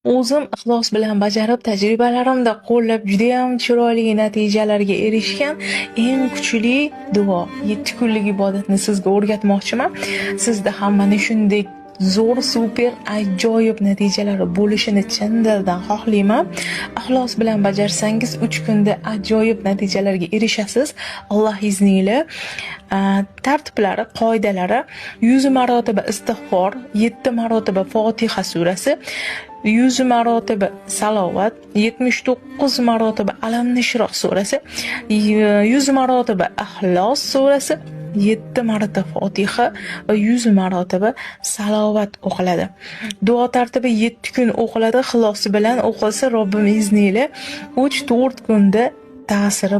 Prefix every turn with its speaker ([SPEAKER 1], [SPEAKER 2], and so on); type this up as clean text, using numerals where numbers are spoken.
[SPEAKER 1] O'zim ixlos bilan bajarib, tajribalarimda qo'llab judayam chiroyli natijalarga erishgan eng kuchli duo 7 kunlik ibodatni sizga o'rgatmoqchiman. Sizda ham mana shunday zo'r, super, ajoyib natijalari bo'lishini chin dildan xohlayman. Ixlos bilan bajarsangiz 3 kunda ajoyib natijalarga erishasiz. Alloh izniyle. Tartiblari, qoidalari: 100 marotaba istig'for, 7 marotaba Fotiha surasi, 100 marotaba salovat, 79 marotaba Alam Nishroh surasi, 100 marotaba Ixlos surasi, 7 marta Fotiha va 100 marotaba salovat o'qiladi. Duo tartibi 7 kun o'qiladi. Ixlosi bilan o'qilsa, Robbim izniyle 3-4 kunda ta'siri